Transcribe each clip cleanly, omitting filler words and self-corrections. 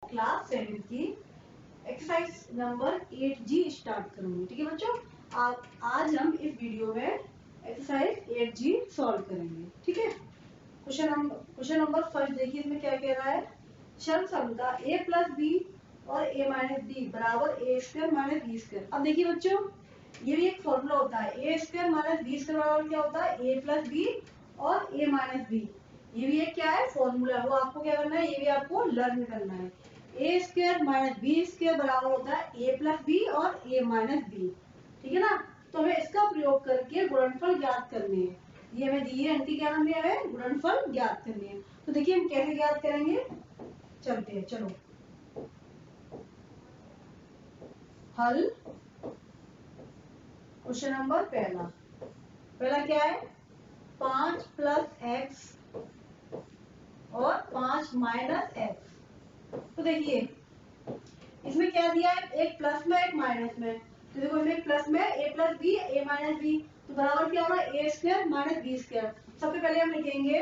Class 7 की exercise number 8G start करूंगी। ठीक है बच्चों, आज हम इस वीडियो में एक्सरसाइज 8G सॉल्व करेंगे। ठीक है, क्वेश्चन नंबर फर्स्ट देखिए, इसमें क्या कह रहा है। शर्त समता a प्लस बी और a माइनस बी बराबर ए स्क्वायर माइनस बी स्क्वायर। अब देखिए बच्चों, ये भी एक फॉर्मूला होता है, A square minus B square बराबर क्या होता है, ए प्लस बी और ए माइनस बी। ये भी एक क्या है फॉर्मूला, वो आपको क्या करना है, ये भी आपको लर्न करना है। A square minus B square बराबर होता है ए प्लस बी और ए माइनस बी। ठीक है ना, तो हमें इसका प्रयोग करके गुणनफल ज्ञात करने हैं। ये हमें दी है, एंटी क्या नाम है, गुणनफल ज्ञात करनी है। तो देखिए हम कैसे ज्ञात करेंगे, चलते हैं चलो। हल क्वेश्चन नंबर पहला क्या है, 5 प्लस एक्स और 5 माइनस एक्स। तो देखिए इसमें क्या दिया है, एक प्लस में एक माइनस में। तो देखो इसमें प्लस में ए plus B A minus B, तो बराबर क्या होगा, A square minus B square. सबसे पहले हम लिखेंगे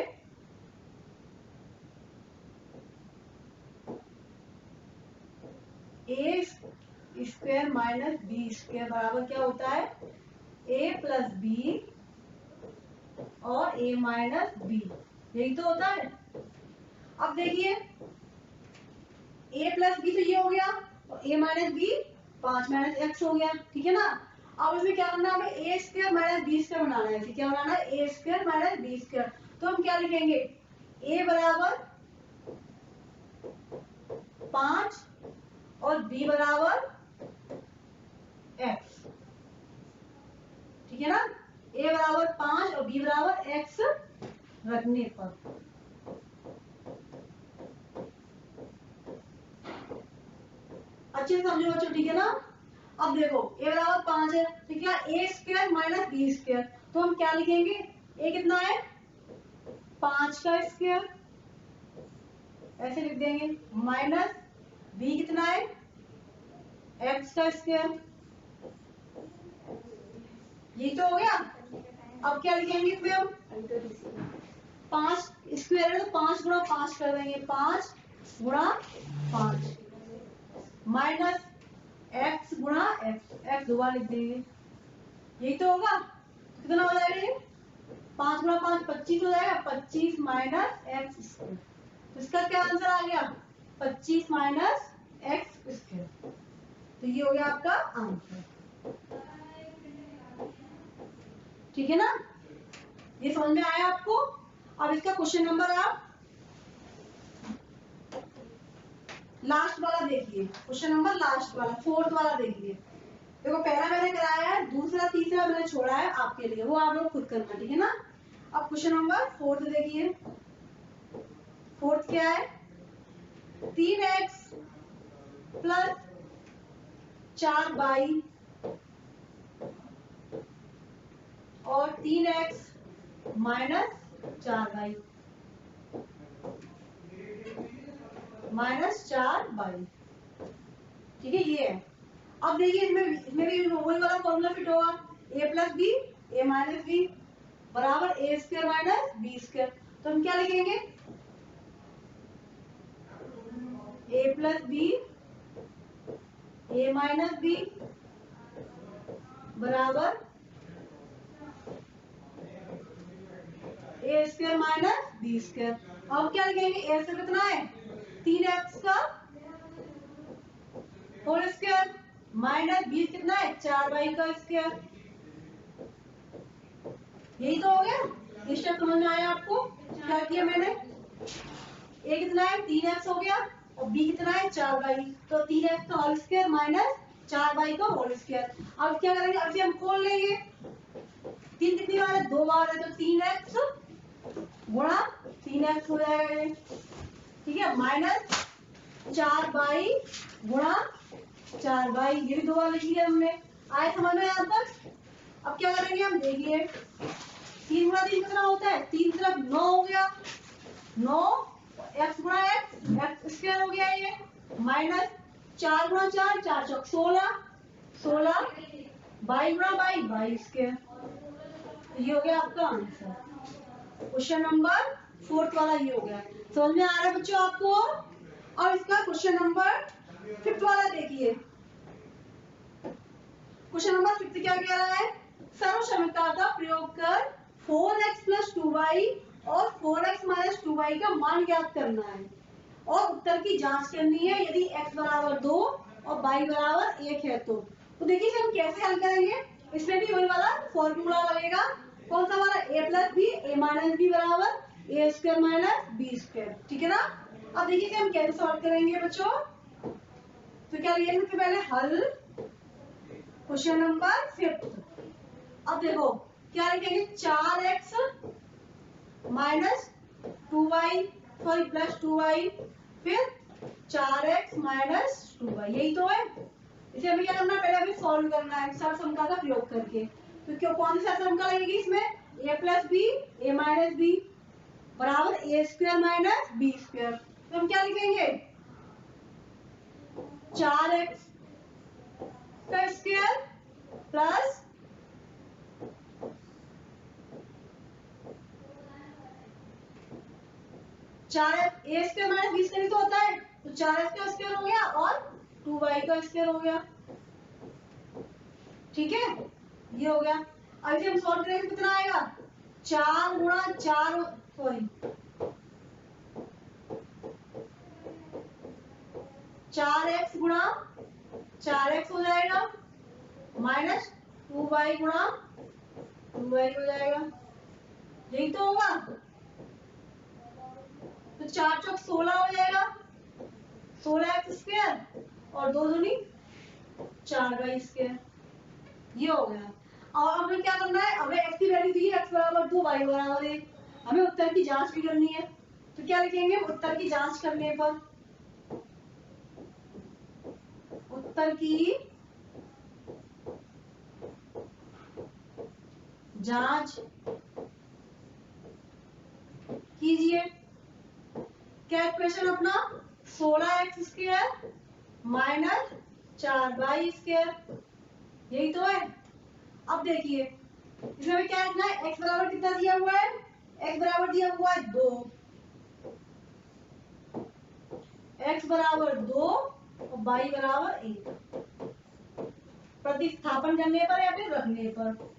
ए स्क्वायर माइनस बी स्क्वायर बराबर क्या होता है, ए प्लस बी और ए माइनस बी, यही तो होता है। अब देखिए ए प्लस बी तो ये हो गया और ए माइनस बी 5 माइनस एक्स हो गया। ठीक है ना, अब इसमें क्या करना है, हमें ए स्क्वायर माइनस बी स्क्वायर बनाना है। क्या बनाना है, A square minus B square. तो हम क्या लिखेंगे, ए बराबर 5 और बी बराबर एक्स। ठीक है ना, ए बराबर 5 और बी बराबर एक्स रखने पर अच्छे से समझो बच्चों। ठीक है ना, अब देखो ए बराबर 5 है, तो क्या ए स्क्वायर माइनस बी स्क्वायर। तो हम क्या लिखेंगे, ए कितना है 5 का स्क्वायर, ऐसे लिख देंगे, माइनस बी कितना है एक्स का स्क्वायर। ये तो हो गया। अब क्या लिखेंगे इसमें हम, 5 स्क्वायर है तो 5 गुणा 5 कर देंगे, 5 गुणा 5 माइनस एक्स गुणा एक्स, एक्स दोबारा लिख देंगे, यही तो होगा। कितना हो जाएगा ये, 5 गुणा 5 25 हो जाएगा, 25 माइनस एक्स स्क्वायर। तो इसका क्या आंसर आ गया, 25 माइनस एक्स स्क्वायर। तो ये हो गया आपका आंसर। ठीक है ना, ये समझ में आया आपको। अब इसका क्वेश्चन नंबर आप लास्ट वाला देखिए, क्वेश्चन नंबर लास्ट वाला फोर्थ वाला देखिए। देखो पहला मैंने कराया है, दूसरा तीसरा मैंने छोड़ा है आपके लिए, वो आप लोग खुद करना। ठीक है ना, अब क्वेश्चन नंबर फोर्थ देखिए। फोर्थ क्या है, 3x प्लस 4y और 3x minus 4y minus 4y। ठीक है, ये है। अब देखिए इसमें भी वही वाला फॉर्मूला फिट होगा, ए plus B A minus B बराबर ए स्क्वायर माइनस बी स्क्वायर। तो हम क्या लिखेंगे, ए plus B A minus B बराबर ए स्क्वायर माइनस बी स्क्वायर। अब क्या लिखेंगे, ए स्क्वायर कितना है 3x का होल स्क्वायर माइनस बी कितना है 4y का स्क्वायर। यही तो हो गया। इस स्टेप समझ में आया आपको, क्या किया मैंने, ए कितना है 3x हो गया और बी कितना है 4y, तो 3x का होल स्क्वायर माइनस 4y का होल स्क्वायर। अब क्या करेंगे, अब हम खोल लेंगे, 3 कितनी बार है 2 बार है, तो 3x गुणा 3x हो जाएगा ये। ठीक है, माइनस 4y गुणा 4y, ये भी 2 बार लिख लिया हमने। आए समझ में यहाँ तक। अब क्या करेंगे हम, देखिए 3 गुणा 3 कितना होता है, 3 तरफ 9 हो गया, 9 एक्स गुणा एक्स एक्स स्क्वायर हो गया ये, माइनस 4 गुणा 4 4 चौक 16 16 बाई गुणा बाई बाई स्क्वायर। ये हो गया आपका आंसर। क्वेश्चन नंबर फोर्थ वाला ये हो गया। समझ में आ रहा है बच्चों आपको। और इसका क्वेश्चन नंबर 5 वाला देखिए। क्वेश्चन नंबर 5 क्या कह रहा है? सर्वसमीकरण का प्रयोग कर 4x प्लस 2y और 4x माइनस 2y का मान ज्ञात करना है और उत्तर की जांच करनी है यदि x बराबर 2 और y बराबर 1 है तो देखिए इसे हम कैसे हल करेंगे। इसमें भी वही वाला फॉर्मूला लगेगा। कौन सा हमारा a plus B A minus B बराबर ए स्क्वायर माइनस बी स्क्वायर, ठीक है ना। अब देखिए इसे हम कैसे सॉल्व करेंगे बच्चों। तो क्या लिखेंगे सबसे पहले हल क्वेश्चन नंबर 5। अब देखो क्या लिखेंगे 4x minus 2y sorry plus 2y फिर 4x माइनस 2y, यही तो है। इसे हमें क्या करना है, पहले हमें सॉल्व करना है सर्वसमीकरण का प्रयोग करके। तो क्यों कौन सी सर्वसमीकरण लगेगी इसमें? a plus B A minus B बराबर ए स्क्वायर माइनस बी स्क्वायर। तो हम क्या लिखेंगे 4x का square plus 4x A square minus B square तो होता है, तो 4x का स्क्वायर हो गया और 2y का स्क्वायर हो गया, ठीक है, ये हो गया। अब इसे हम सॉल्व करेंगे कितना आएगा 4 गुणा 4 सॉरी 4x गुणा 4x हो जाएगा माइनस 2y गुणा 2y हो जाएगा, यही तो होगा। तो 4 चौक 16 हो जाएगा 16x स्क्वायर और 2 दूनी 4y स्क्वायर, ये हो गया। और हमें क्या करना है, हमें x की वैल्यू दी है x बराबर 2 y बराबर 1, हमें उत्तर की जांच भी करनी है। तो क्या लिखेंगे उत्तर की जांच करने पर, उत्तर की जांच कीजिए। क्या इक्वेशन अपना 16x square minus 4y square, यही तो है। अब देखिए इसमें क्या लिखना है, x बराबर कितना दिया हुआ है, x बराबर दिया हुआ है 2, x बराबर 2 और y बराबर 1, प्रतिस्थापन करने पर या फिर रखने पर।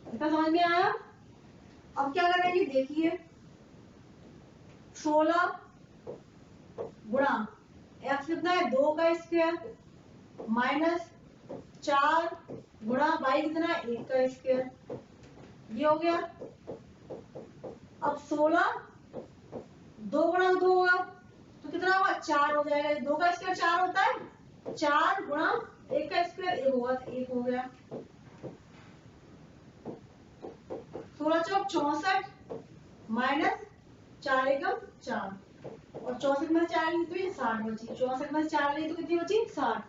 इतना समझ में आया। अब क्या करेंगे देखिए 16 गुणा x कितना है 2 का स्क्वायर माइनस 4 गुणा y कितना है 1 का स्क्वायर, ये हो गया। अब 16 2 गुणा 2 होगा तो कितना होगा 4 हो जाएगा, 2 का स्क्वायर 4 होता है, 4 गुणा 1 का स्क्वायर 1 होगा तो 1 हो गया। 16 चौक 64 माइनस 4 एकम 4 और 64 में 4 कितनी 60 बची, 64 में 4 गई तो कितनी बची 60।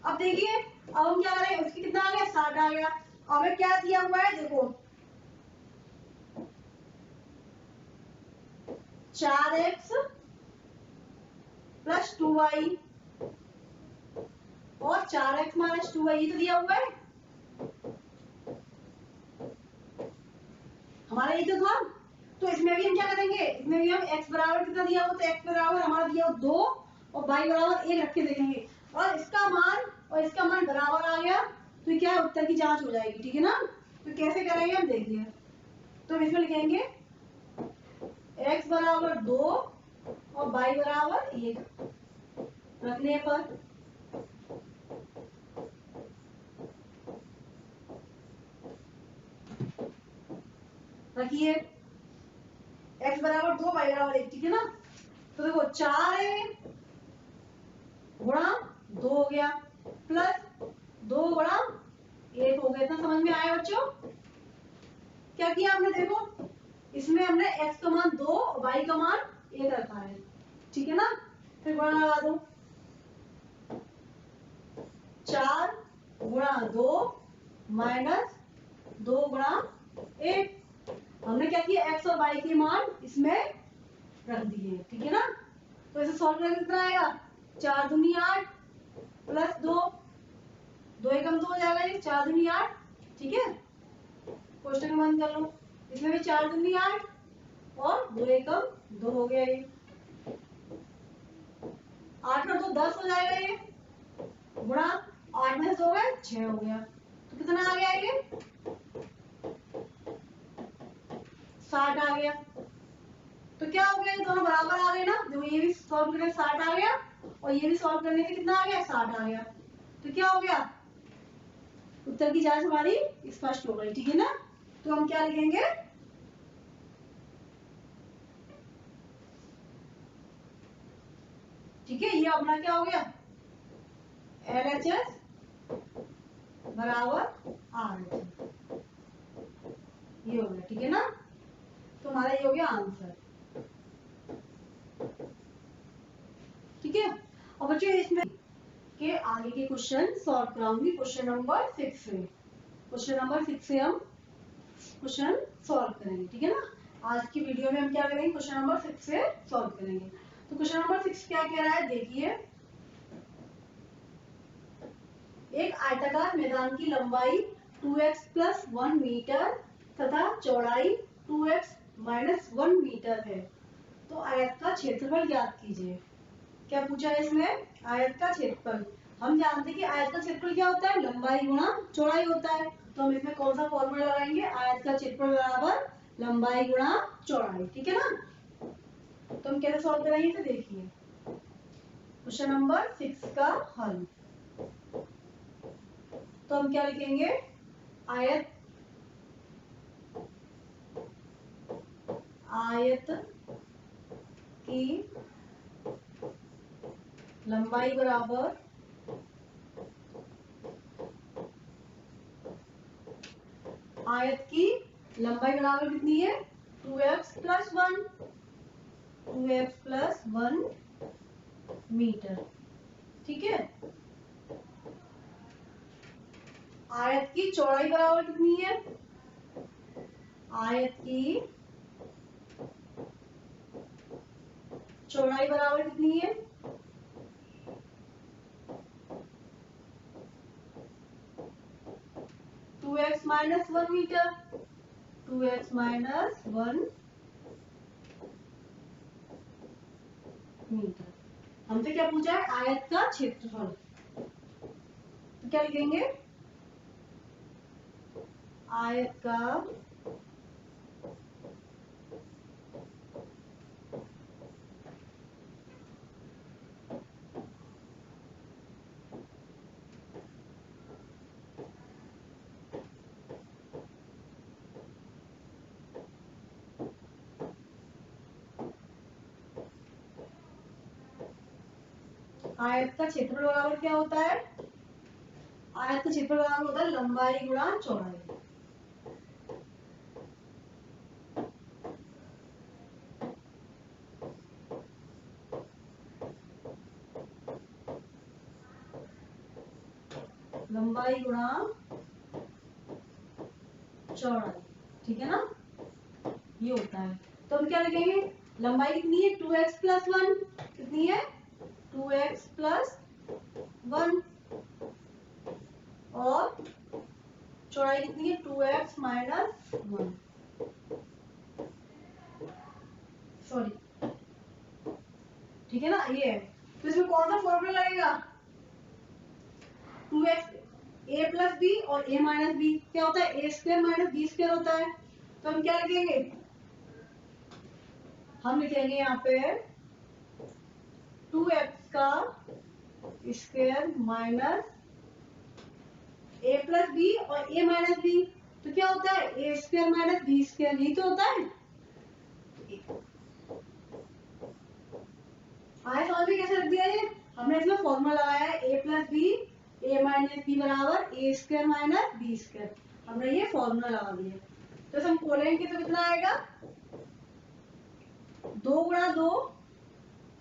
अब देखिए अब हम क्या करेंगे, उसकी कितना आ गया 60 आ गया। अब हमें क्या दिया हुआ है देखो 4x प्लस 2y और 4x माइनस 2y, ये तो दिया हुआ है हमारा, ये तो था। तो इसमें भी हम क्या करेंगे, इसमें भी हम x बराबर कितना दिया हुआ, तो x बराबर हमारा दिया हुआ 2 और y बराबर 1 रख के देखेंगे और इसका मान और इसका मान बराबर आ गया तो क्या है उत्तर की जांच हो जाएगी, ठीक है ना। तो कैसे करेंगे हम देखिए, तो इसमें लिखेंगे x बराबर 2 और y बराबर 1 रखने पर रखिए x बराबर 2 y बराबर 1, ठीक है ना। तो देखो 4 गुणा 2 हो गया प्लस 2 गुणा 1 हो गया। इतना समझ में आया बच्चों। क्या किया हमने देखो इसमें हमने x का मान 2 y का मान 1 रखा है, ठीक है ना। फिर गुणा लगा दो 4 गुणा 2 माइनस 2 गुणा 1, हमने क्या किया x और y के मान इसमें रख दिए, ठीक है ना। तो इसे सॉल्व करके कितना आएगा 4 दूनी 8 प्लस 2 2 एकम 2 हो जाएगा, ये 4 दूनी 8, ठीक है। क्वेश्चन बंद कर लो। इसमें भी 4 दूनी 8 और 2 एकम 2 हो गया। ये 8 और 2 10 हो जाएगा। ये गुणा 8 में से 2 गए 6 हो गया। तो कितना आ गया? ये 60 आ गया। तो क्या हो गया? ये दोनों बराबर आ गए ना। जो ये भी सॉल्व करने 60 आ गया और ये भी सॉल्व करने से कितना आ गया? 60 आ गया। तो क्या हो गया? उत्तर की जांच हमारी स्पष्ट हो गई। ठीक है ना। तो हम क्या लिखेंगे? ठीक है, ये अपना क्या हो गया? LHS बराबर RHS, ये हो गया। ठीक है ना। तो हमारा ये हो गया आंसर। ठीक है। अब बच्चों इसमें के आगे के क्वेश्चन सॉल्व कराऊंगी। क्वेश्चन नंबर 6 से, क्वेश्चन नंबर 6 से हम क्वेश्चन सॉल्व करेंगे। ठीक है ना। आज की वीडियो में हम क्या करेंगे? क्वेश्चन नंबर 6 से सॉल्व करेंगे। तो क्वेश्चन नंबर 6 क्या कह रहा है? देखिए, एक आयताकार मैदान की लंबाई 2x + 1 मीटर तथा चौड़ाई 2x - 1 मीटर है। तो आयत का क्षेत्रफल ज्ञात कीजिए। क्या पूछा है इसमें? आयत का क्षेत्रफल। हम जानते हैं कि आयत का क्षेत्रफल क्या होता है? लंबाई गुणा चौड़ाई होता है। तो हम इसमें कौन सा फॉर्मूला लगाएंगे? आयत का क्षेत्रफल बराबर लंबाई गुणा चौड़ाई। ठीक है ना। तो हम कैसे सॉल्व करेंगे? तो देखिए, क्वेश्चन नंबर 6 का हल। तो हम क्या लिखेंगे? आयत की लंबाई बराबर कितनी है? 2x + 1, 2x + 1 metre. ठीक है। आयत की चौड़ाई बराबर कितनी है? आयत की चौड़ाई बराबर कितनी है? 2x - 1 metre. 2x - 1 metre. हमसे क्या पूछा है? आयत का क्षेत्रफल। तो क्या लिखेंगे? आयत का क्षेत्रफल बराबर क्या होता है? आयत का क्षेत्रफल बराबर होता है लंबाई गुणा चौड़ाई। लंबाई गुणा चौड़ाई। ठीक है ना। ये होता है। तो हम क्या लिखेंगे? लंबाई कितनी है? 2x + 1 कितनी है? 2x + 1 और चौड़ाई कितनी है? 2x - 1। सॉरी, ठीक है ना। ये है। तो इसमें कौन सा फॉर्मूला लगेगा? 2x a + b और a - b क्या होता है? a² - b² होता है। तो हम क्या लिखेंगे? हम लिखेंगे यहाँ पे 2x का स्क्वायर माइनस a + b और a - b। तो क्या होता है? a² - b², यही तो होता है। आए समझ में कैसे रख दिया? ये हमने इसमें फॉर्मूला लगाया है a + b a - b बराबर a² - b²। हमने ये फॉर्मूला लगा दिया। तो हम खोलेंगे तो कितना आएगा? 2 × 2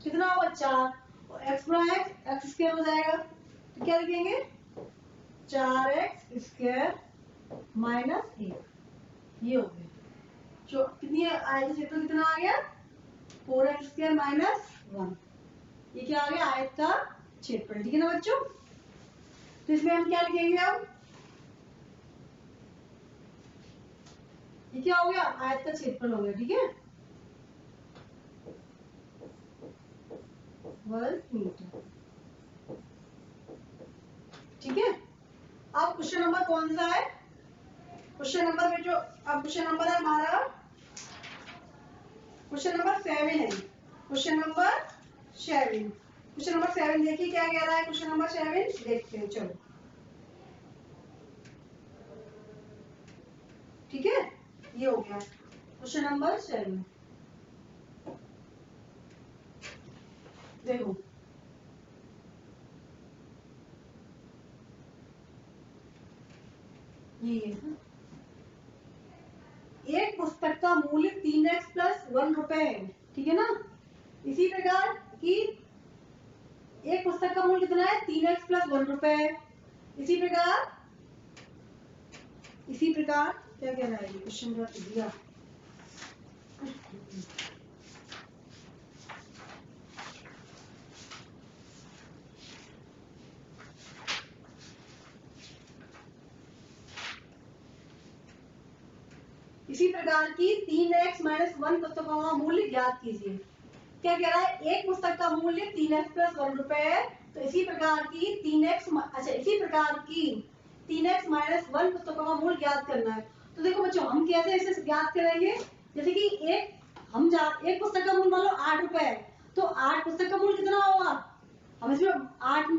कितना होगा? 4 और x × x x² हो जाएगा। तो क्या लिखेंगे? 4x² - 1। ये हो गया। जो कितनी आयत क्षेत्र कितना आ गया? 4x² - 1। ये क्या आ गया? आयत का क्षेत्रफल। ठीक है ना बच्चों। तो इसमें हम क्या लिखेंगे? अब ये क्या हो गया, आयत का क्षेत्रफल हो गया, ठीक है, वर्ग मीटर, ठीक है। अब क्वेश्चन नंबर कौन सा है, क्वेश्चन नंबर में जो अब क्वेश्चन नंबर है हमारा क्वेश्चन नंबर 7 है, क्वेश्चन नंबर 7, क्वेश्चन नंबर 7 देखिए क्या कह रहा है, क्वेश्चन नंबर 7 देखते हैं, चलो ठीक है, ये हो गया क्वेश्चन नंबर 7। देखो ये एक पुस्तक का मूल्य 3x+1 रुपए है, ठीक है ना। इसी प्रकार की एक पुस्तक का मूल्य कितना है, 3x+1 रुपए है। इसी प्रकार क्या कह रहा है क्वेश्चन जो दिया, इसी प्रकार की 3x-1 पुस्तकों का मूल्य ज्ञात कीजिए। क्या कह रहा है, एक पुस्तक का मूल्य 3x+1 रुपए है, तो इसी प्रकार की 3x-1 पुस्तकों का मूल्य ज्ञात करना है। तो देखो बच्चों हम कैसे इसे ज्ञात करेंगे, जैसे कि एक पुस्तक का मूल्य मान लो 8 रुपए है, तो 8 पुस्तक का मूल्य कितना होगा, हम इसमें 8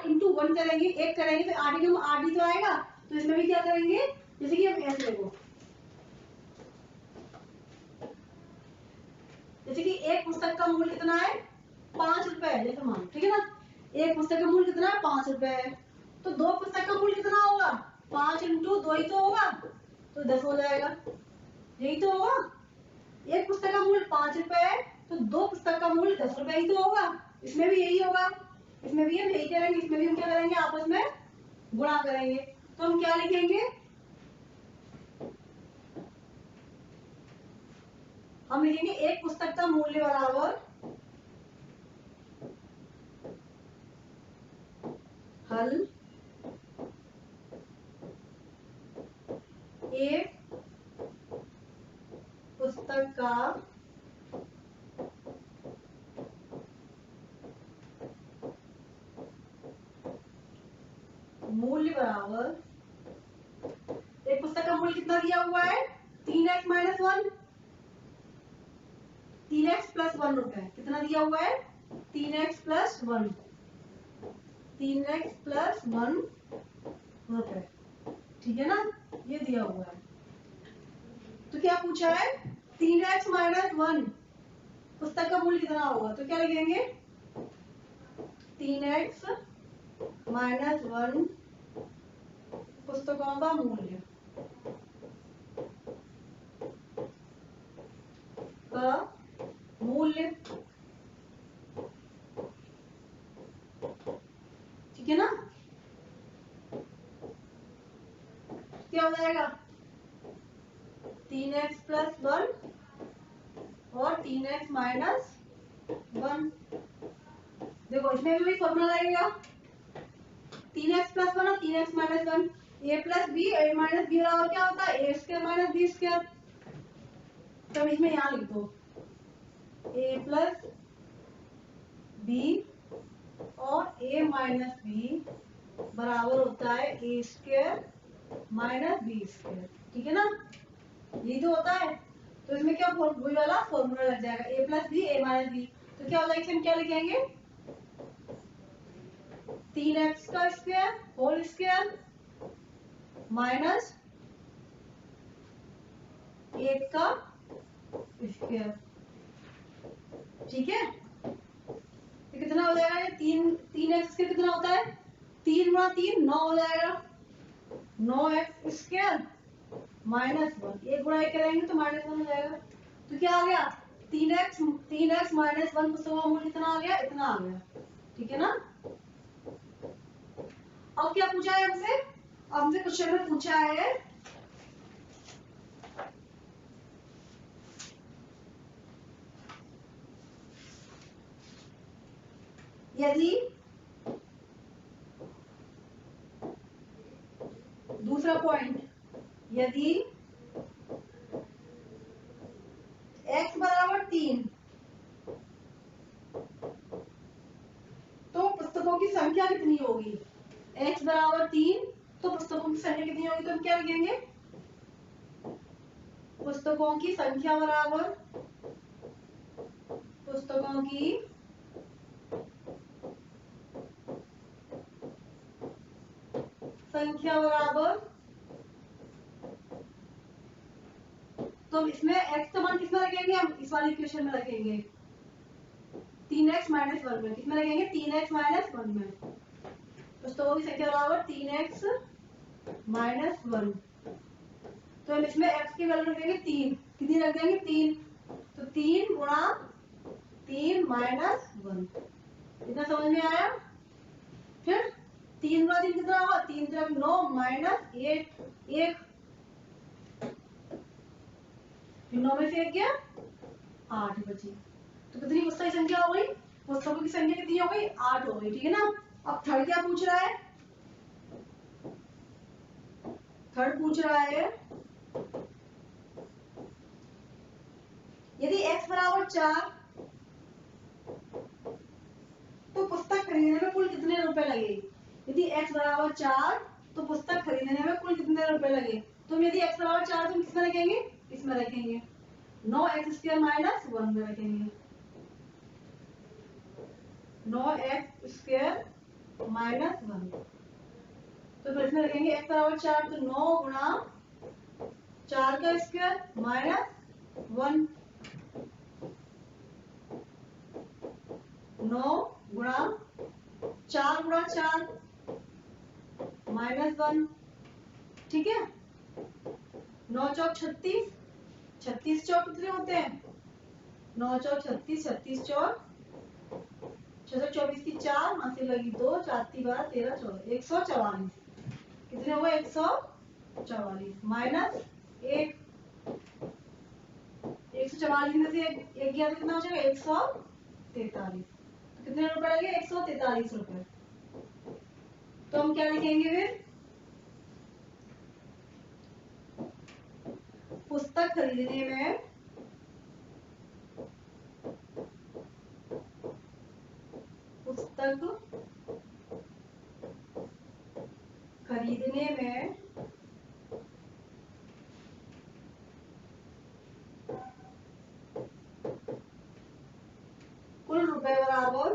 इंटू 1 करेंगे, एक करेंगे तो 8 इंटू 8 ही तो आएगा। तो इसमें भी क्या करेंगे, जैसे कि हम ऐसे देखो, जैसे कि एक पुस्तक का मूल्य कितना है, 5 रुपए है, जैसे मान, ठीक है ना, एक पुस्तक का मूल्य कितना है, 5 रुपए है, तो दो पुस्तक का मूल्य कितना होगा, 5 इंटू 2 ही तो होगा, तो 10 हो जाएगा, यही तो होगा। एक पुस्तक का मूल्य 5 रुपए है, तो दो पुस्तक का मूल्य 10 रुपए ही तो होगा, इसमें भी यही होगा, इसमें भी हम यही करेंगे, इसमें भी हम क्या करेंगे, आपस में गुणा करेंगे। तो हम क्या लिखेंगे, हम लिखेंगे एक पुस्तक का मूल्य बराबर हल एक पुस्तक का मूल्य बराबर, एक पुस्तक का मूल्य कितना दिया हुआ है, 3x-1, 3x+1 रुपए, कितना दिया हुआ है, 3x+1, 3x+1 रुपए, ठीक है ना, ये दिया हुआ है। तो क्या पूछा है, 3x-1 पुस्तक का मूल्य कितना होगा, तो क्या लिखेंगे, 3x-1 पुस्तकों का मूल्य ठीक है ना, क्या हो जाएगा, 3x+1 और 3x-1, देखो इसमें भी फॉर्मूला लगेगा, 3x+1 और 3x-1, a+b, a-b बराबर क्या होता है, a² - b², तब इसमें यहाँ लिख दो a+b और a-b बराबर होता है a² - b², ठीक है ना, ये जो होता है, तो इसमें क्या वही वाला फॉर्मूला लग जाएगा, a+b, a-b, तो क्या हो जाएगा, हम क्या लिखेंगे, 3x² होल स्क्वायर माइनस 8 का स्क्वायर, ठीक है, तो कितना हो जाएगा, ये 3x कितना होता है, 3 गुणा 3 9 हो जाएगा, 9x² -1, एक गुणा एक करेंगे तो -1 हो जाएगा, तो क्या आ गया, 3x -1 पुस्तकों का मूल्य कितना आ गया, इतना आ गया, ठीक है ना। अब क्या पूछा है हमसे, हमसे क्वेश्चन में पूछा है यदि, दूसरा पॉइंट, यदि 3, तो पुस्तकों की संख्या कितनी होगी? x बराबर 3, तो पुस्तकों की संख्या कितनी होगी? तो हम क्या लिखेंगे? पुस्तकों की संख्या बराबर पुस्तकों की संख्या बराबर, तो इसमें x का मान किसमें रखेंगे? हम इस वाली इक्वेशन में रखेंगे 3x माइनस 1 में। किसमें रखेंगे? 3x माइनस 1 में। पुस्तकों की संख्या बराबर 3x माइनस 1। तो हम इसमें x की वैल्यू रखेंगे 3। कितनी रख देंगे? 3। तो 3 गुणा 3 माइनस 1। इतना समझ में आया? फिर 3 गुणा 3 कितना होगा? 3 तरफ 9 माइनस 1। 9 में से 1 गया 8 बची। तो कितनी पुस्तक की संख्या हो गई? पुस्तकों की संख्या कितनी हो गई? 8 हो गई। ठीक है ना? अब थर्ड क्या पूछ रहा है? थर्ड पूछ रहा है यदि x बराबर 4, तो पुस्तक खरीदने में कुल कितने रुपए लगे? यदि x बराबर 4, तो पुस्तक खरीदने में कुल कितने रुपए लगे? तो यदि x बराबर 4 तो हम किसमें रखेंगे? इसमें रखेंगे 9x² माइनस 1 में रखेंगे 9x² माइनस 1। तो फिर इसमें रखेंगे x बराबर 4, तो 9 गुणा 4 का स्क्वायर माइनस 1। 9 गुणा 4 गुणा 4 माइनस 1। ठीक है? 9 चौक 36, 36 चौक कितने होते हैं? 9 चौक 36, 36 चौक 624 की 4, वहां से लगी 2, 4 × 12 13 14 144। कितने हुए? 144 माइनस 1। 144 में से एक गया तो कितना हो जाएगा? 143। तो कितने रुपए लगे? 143 रुपए। तो हम क्या लिखेंगे फिर? पुस्तक खरीदने में कुल रुपए बराबर।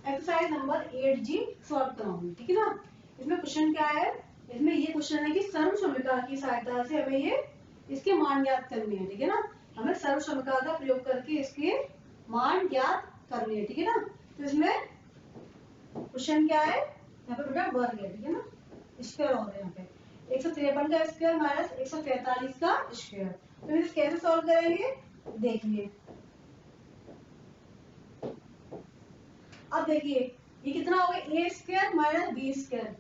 एक्सरसाइज नंबर 8G सॉल्व कराऊंगी। ठीक है ना? इसमें क्वेश्चन क्या है? इसमें ये क्वेश्चन है कि सर्वसमीकरण की सहायता से हमें ये इसके मान ज्ञात करने हैं। ठीक है ना? हमें सर्वसमीकरण का प्रयोग करके इसके मान ज्ञात करने हैं। ठीक है ना? तो इसमें क्वेश्चन क्या है? यहाँ पे बेटा वर्ग है। ठीक है ना? स्क्वायर हो रहा है यहाँ पे 153 का स्क्वायर माइनस 143 का स्क्वायर। तो इसे कैसे सॉल्व करेंगे? देखिए, अब देखिए ये कितना हो गया? ए स्क्वायर माइनस बी स्क्वायर।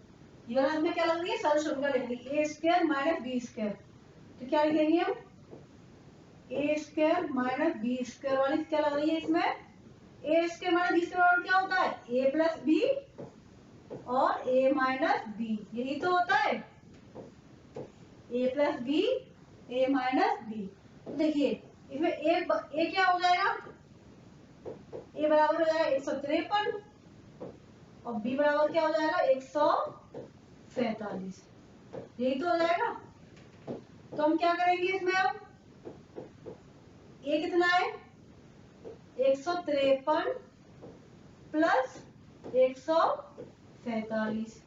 ये वाला इसमें क्या लग रही है? सर्वसमीकरण लग रही है A square minus B square. तो क्या लिखेंगे हम? ए स्क्वायर माइनस बी स्क्वायर वाली क्या लग रही है इसमें? ए स्क्वायर माइनस बी स्क्वायर क्या होता है? ए प्लस बी और ए माइनस बी, यही तो होता है ए plus B A minus B. तो देखिए इसमें ए क्या हो जाएगा? ए बराबर हो जाएगा 153 और बी बराबर क्या हो जाएगा? 147। यही तो हो जाएगा। तो हम क्या करेंगे इसमें? अब ए कितना है? 153 प्लस 147।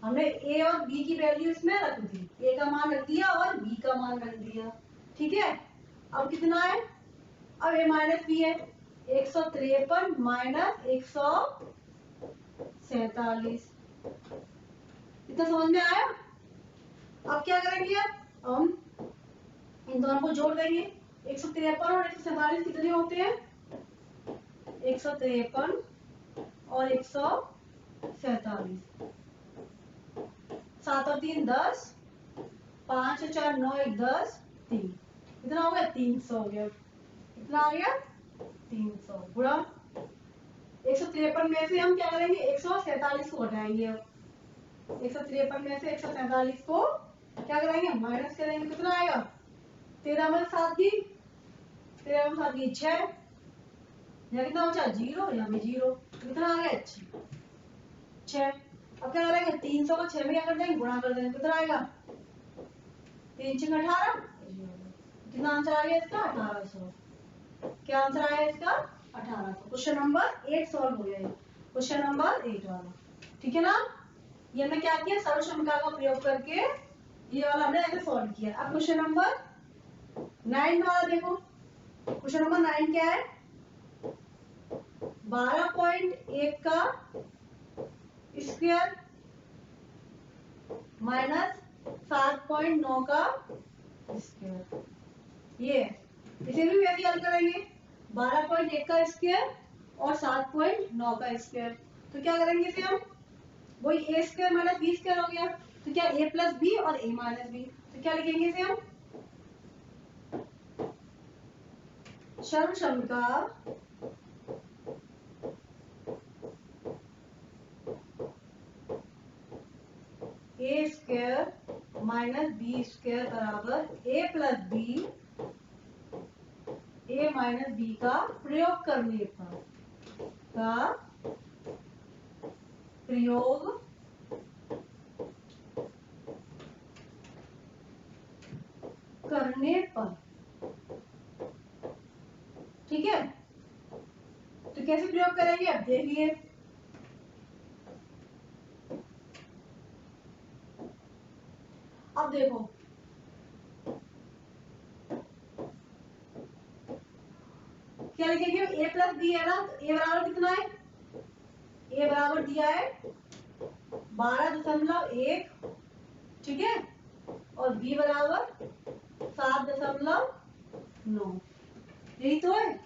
हमने ए और बी की वैल्यू इसमें रख दी। ए का मान रख दिया और बी का मान रख दिया। ठीक है? अब कितना है? अब ए माइनस बी है 153 माइनस 147। इतना समझ में आया? अब क्या करेंगे? हम इन दोनों को जोड़ देंगे। 153 और 147 कितने होते हैं? 153 और 147। 7 और 3 10, 5 और 4 9 1 10 3। कितना हो गया? 300 हो गया। कितना आ गया? 300 गुणा 153 में से हम क्या करेंगे? 147 को घटाएंगे। अब 153 में से 147 को क्या करेंगे? माइनस करेंगे। कितना आएगा? 13 में 7 की 13 में 7 की 6, यहाँ कितना बचा 0, यहाँ भी 0, कितना आ गया 6। अब क्या करेंगे 300 को 6 में क्या कर देंगे गुणा कर देंगे, कितना आएगा 3 6 18, कितना आंसर आ गया इसका 1800। क्या आंसर आया इसका 1800। क्वेश्चन नंबर 8 सॉल्व हो गया, क्वेश्चन नंबर 8 वाला, ठीक है ना। ये हमने क्या किया सर्वसम्मिका का प्रयोग करके ये वाला हमने ऐसे सॉल्व किया। अब क्वेश्चन नंबर 9 वाला देखो, क्वेश्चन नंबर 9 क्या है 12.1 का स्क्वायर माइनस 7.9 का स्क्वायर, ये इसे भी वैसे हल करेंगे 12.1 का स्क्वायर और 7.9 का स्क्वायर, तो क्या करेंगे इसे हम वही ए स्क्वायर माइनस बी स्क्वायर हो गया, तो क्या ए प्लस बी और ए माइनस बी, तो क्या लिखेंगे इसे हम सर्वसम्मिका ए स्क्वायर माइनस बी स्क्वायर बराबर ए plus B A minus B का प्रयोग करने पर प्रयोग करने पर, ठीक है। तो कैसे प्रयोग करेंगे अब देखिए, अब देखो क्या लिखेंगे a प्लस बी है ना, तो a बराबर कितना है a बराबर दिया है 12.1, ठीक है, और b बराबर 7.9, यही तो है।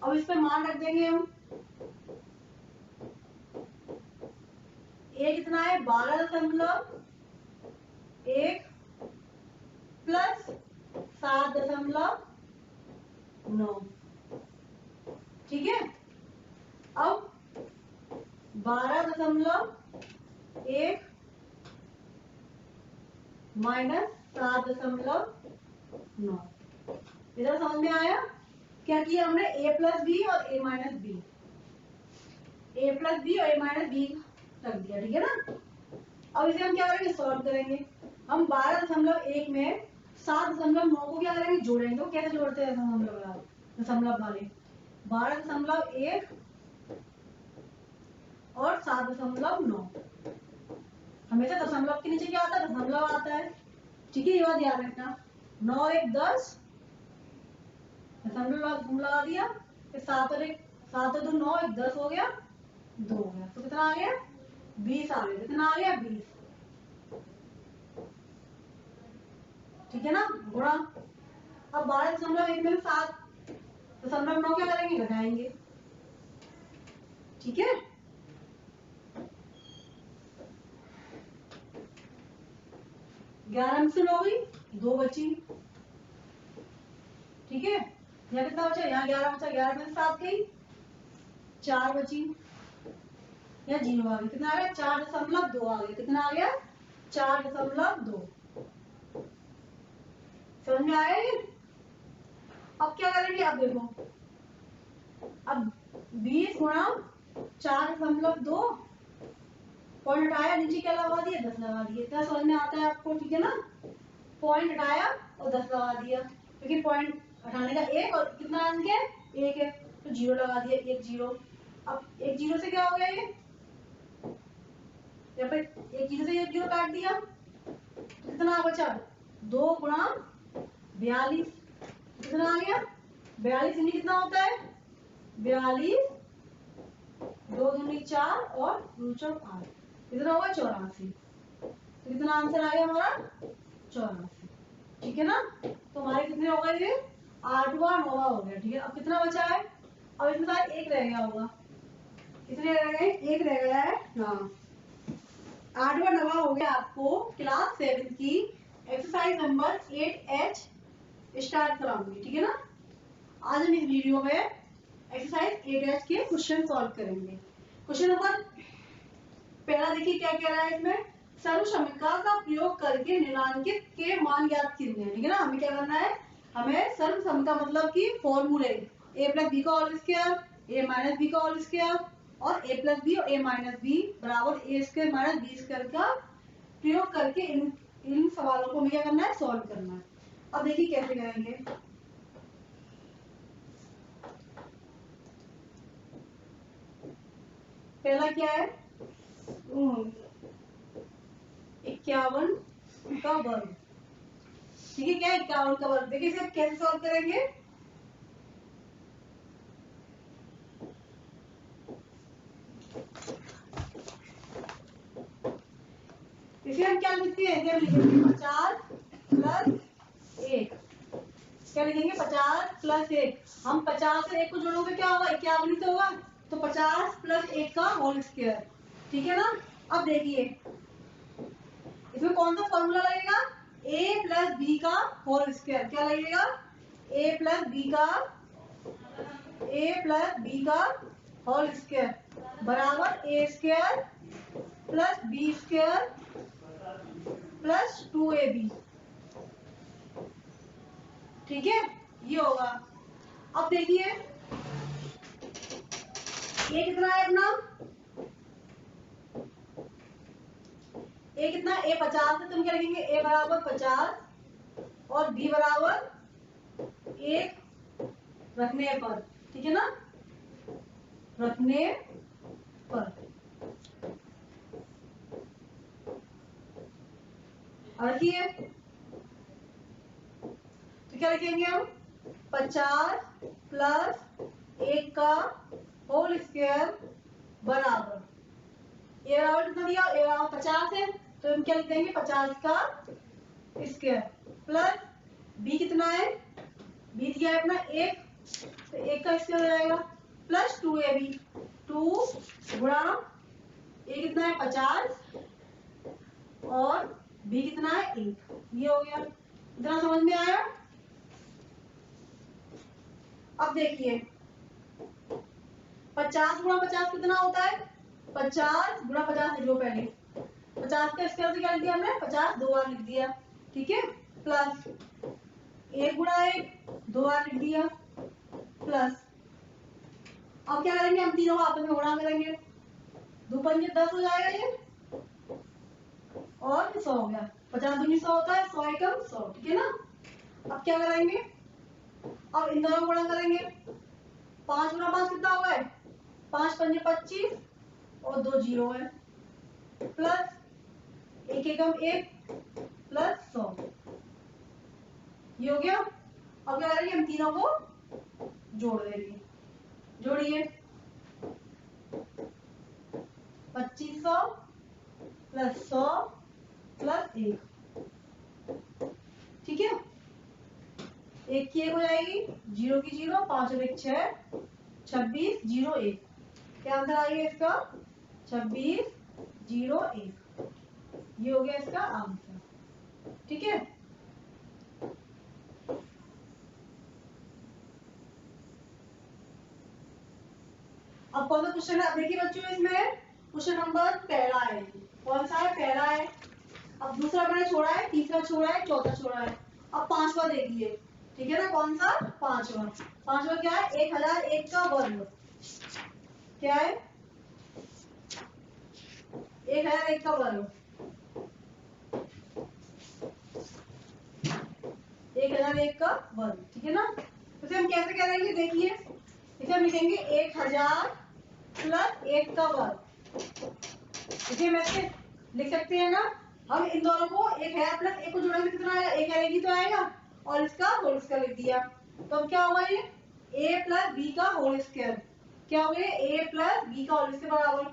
अब इस पे मान रख देंगे हम, a कितना है 12.1 प्लस 7.9, ठीक है। अब 12.1 माइनस 7.9, इधर समझ में आया। क्या किया हमने a प्लस बी और a minus B, a plus B और a माइनस बी रख दिया, ठीक है ना। अब इसे हम क्या करेंगे सॉल्व करेंगे, हम 12.1 में 7.9 को क्या करेंगे जोड़ेंगे, तो कैसे जोड़ते हैं दशमलव वाले 12.1 और 7.9, हमेशा दशमलव के नीचे क्या आता है दशमलव आता है, ठीक है, ये बात याद रखना। 9 1 10, दशमलव लगा दिया, फिर 7 और 2 9, 1 10 हो गया, 2 हो गया, तो कितना आ गया 20 आ गया, कितना आ गया 20, ठीक है ना गुणा। अब 12.1 में 7.9 क्या करेंगे घटाएंगे, ठीक है। 11 में से 9 गई 2 बची, ठीक है, यहाँ कितना बचा यहाँ 11 बचा, 11 में से 7 गई 4 बची, यहाँ 0 आ गया, कितना आ गया 4.2 आ गया, कितना आ गया 4.2, समझ में आया ये। अब क्या करेंगे, अब देखो अब 20 गुणा 4.2, पॉइंट हटाया नीचे क्या लगा दिया 10 लगा दिए, इतना समझ में आता है आपको, ठीक है ना। पॉइंट हटाया और 10 लगा दिया, क्योंकि पॉइंट हटाने का 1 और कितना अंक है 1 है, तो 0 लगा दिया 1 0। अब 1 0 से क्या हो गया, ये यहाँ पे 1 0 से 1 0 काट दिया, तो कितना बचा 2 गुणा 42, कितना आ गया 42, यानी कितना होता है 42, 2 दूनी 4 और 2 चौक 8, कितना होगा 84, तो कितना आंसर आ गया हमारा 84, ठीक है ना। तो हमारे कितने हो गए ये 8वां 9वां हो गया, ठीक है। अब कितना बचा है, अब इसमें शायद 1 रह गया होगा, कितने रह गए 1 रह गया है, हाँ 8वां 9वां हो गया। आपको क्लास 7 की एक्सरसाइज नंबर 8H स्टार्ट कराऊंगी, ठीक है ना। आज हम इस वीडियो में एक्सरसाइज 8H के क्वेश्चन सॉल्व करेंगे। क्वेश्चन नंबर पहला देखिए क्या कह रहा है इसमें, सर्वसम्मिका का प्रयोग करके निम्नांकित के मान ज्ञात कीजिए। ठीक है ना, हमें क्या करना है, हमें सर्वसम्मिका मतलब कि फॉर्मूले a प्लस बी का whole square, a minus B का होल स्क्वायर और a प्लस बी और a माइनस बी बराबर a square minus B square का प्रयोग करके इन सवालों को हमें क्या करना है, सॉल्व करना है। अब देखिए कैसे करेंगे। पहला क्या है, 51 का वर्ग। ठीक है, क्या है 51 का वर्ग। देखिए इसे कैसे सॉल्व करेंगे। इसे हम क्या लिखते हैं, हम लिखेंगे 50 प्लस 1। क्या लिखेंगे, 50 प्लस 1। हम 50 से 1 को जोड़ोगे क्या होगा, 51 तो होगा, तो 50 प्लस 1 का होल स्क्वायर। ठीक है ना। अब देखिए इसमें कौन सा फॉर्मूला लगेगा, a प्लस बी का होल स्क्वायर। क्या लगेगा, a प्लस बी का होल स्क्वायर बराबर a square plus B square plus 2ab। ठीक है, ये होगा। अब देखिए ये कितना है अपना, ए कितना, ए 50 है, तो हम क्या लिखेंगे, ए बराबर 50 और बी बराबर 1 रखने पर। ठीक है ना, रखने पर। रखिए तो क्या लिखेंगे हम, 50 प्लस 1 का होल स्क्वायर बराबर, ए बराबर कितना दिया, ए बराबर 50 है, तो हम क्या लिख देंगे 50 का स्क्वायर प्लस बी कितना है, बी दिया है अपना 1, तो 1 का स्क्वायर हो जाएगा प्लस 2ab। 2 गुणा ए कितना है 50 और बी कितना है 1। ये हो गया, इतना समझ में आया। अब देखिए 50 गुणा 50 कितना होता है, 50 गुणा 50 लिख लो पहले। 50 का स्क्वायर से क्या लिख दिया हमने, 50 दो बार लिख दिया। ठीक है, प्लस 1 गुणा 1 दो बार लिख दिया प्लस। अब क्या करेंगे, हम तीनों आपस में गुणा करेंगे, 2 पंजे 10 हो जाएगा ये और 100 हो गया। 50 दूनी 100 होता है, 100 एकम 100। ठीक है ना। अब क्या करेंगे, अब इन दोनों गुणा करेंगे। 5 गुणा 5 कितना होगा, 5 पंजे 25 और 2 जीरो है प्लस 1 एकम 1 प्लस 100। ये हो गया। अब क्या करेंगे, हम तीनों को जोड़ देंगे। जोड़िए 2500 प्लस 100 प्लस 1। ठीक है, 1 की 1 हो जाएगी, 0 की 0, 5 और 1 6, 26 0 1। क्या आंसर आएगा इसका, 26 0 1। ये हो गया इसका आंसर। ठीक है, अब कौन सा क्वेश्चन है, देखिए बच्चों इसमें क्वेश्चन नंबर पहला है। कौन सा है, पहला है। अब दूसरा मैंने छोड़ा है, तीसरा छोड़ा है, चौथा छोड़ा है। अब पांचवा देखिए। ठीक है ना, कौन सा, पांचवा। पांचवा क्या है, 1001 का वर्ग। क्या है, 1001 का वर्ग। 1001 का वर्ग। ठीक है ना, तो इसे हम कैसे करेंगे, देखिए इसे हम लिखेंगे 1000 प्लस 1 का वर्ग। इसे हम ऐसे लिख सकते हैं ना, हम इन दोनों को 1000 प्लस 1 को जोड़ेंगे कितना आएगा, 1 आएगी तो आएगा और इसका होल स्क्वायर लिख दिया। तो अब क्या होगा, ये a प्लस बी का होल स्क्वायर। क्या हो गया, a प्लस बी का होल स्क्वायर बराबर,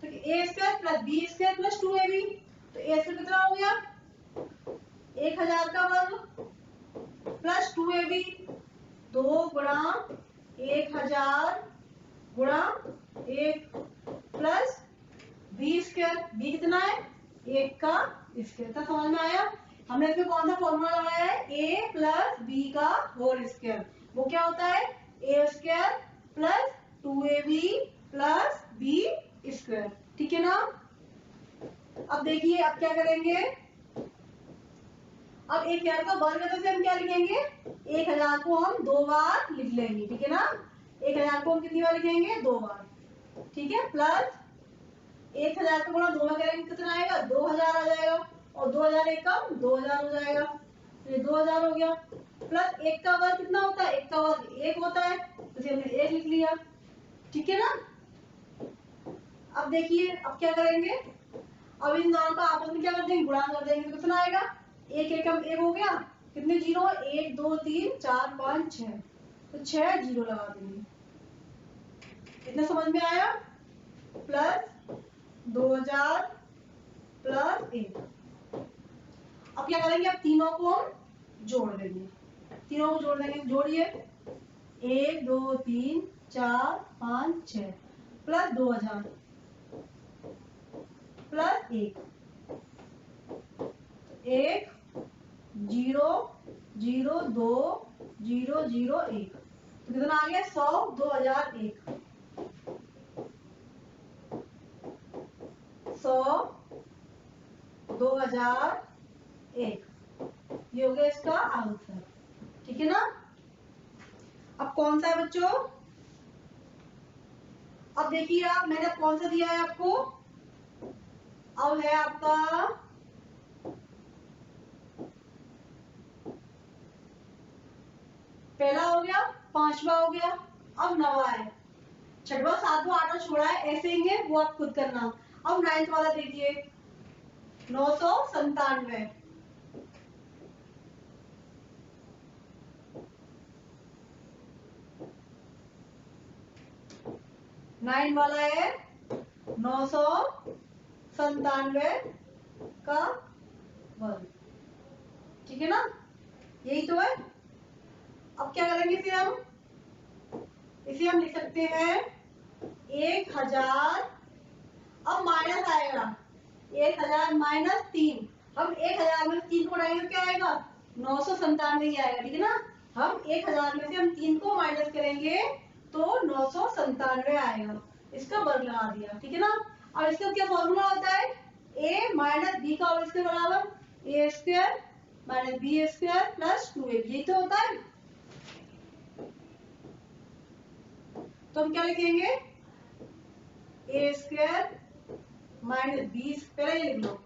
तो a square plus B square plus 2ab। तो a स्क्वायर कितना हो गया, 1000 का वर्ग प्लस 2ab। 2 गुणा 1000 गुणा 1 प्लस बी स्क्वायर, बी कितना है 1 का स्क्वायर। तो समझ में आया, हमने इसमें कौन सा फॉर्मूला लगाया है, a प्लस बी का होल स्क्वायर। वो क्या होता है, a square plus 2ab plus B square. ठीक है ना। अब देखिए अब क्या करेंगे, अब 1000 का वर्ग तो हम क्या लिखेंगे, 1000 को हम 2 बार लिख लेंगे, ठीक है ना। 1000 को हम कितनी बार लिखेंगे, 2 बार, ठीक है। प्लस 1000 को गुणा 2 में करेंगे कितना आएगा, 2000 आ जाएगा, और 2000 एक कम 2000 हो जाएगा, तो ये 2000 हो गया। प्लस 1 का वर्ग कितना होता है, 1 का वर्ग 1 होता है, तो इसे हमने 1 लिख लिया, ठीक है ना। अब देखिए अब क्या करेंगे, अब इन दोनों का आपस में क्या कर देंगे, गुणा कर देंगे, तो कितना आएगा, 1 एकम 1 हो गया, कितने जीरो, 1 2 3 4 5 6, तो 6 जीरो लगा देंगे। इतना समझ में आया। Plus 2000 plus 1। अब क्या करेंगे, अब तीनों को हम जोड़ देंगे, तीनों को जोड़ देंगे, जोड़िए 1 2 3 4 5 6 प्लस 2000 प्लस 1 1 0 0 2 0 0 1, तो कितना आ गया 100 2001, 100 2001, ये हो गया इसका आंसर, ठीक है ना। अब कौन सा है बच्चों, अब देखिए आप, मैंने कौन सा दिया है आपको, अब है आपका पहला हो गया, पांचवा हो गया, अब नवा है, छठवा सातवां आठवां छोड़ा है, ऐसे ही है वो आप खुद करना। अब 9th वाला देखिए, 997, 9 वाला है 997 का वर्ग, ठीक है ना, यही तो है। अब क्या करेंगे, इसे हम लिख सकते हैं 1000, अब माइनस आएगा 1000 माइनस 3, हम 1000 में 3 को उड़ाएंगे तो क्या आएगा, 997 ही आएगा, ठीक है ना। हम 1000 में से हम 3 को माइनस करेंगे तो 997 आएगा, इसका वर्ग लगा दिया, ठीक है ना। और इसका क्या फॉर्मूला होता है, a माइनस बी का होल स्क्वायर बराबर ए square minus B square plus 2ab, यही तो होता है। तो हम क्या लिखेंगे, ए स्क्वायर माइनस बी, पहले ये लिख लो,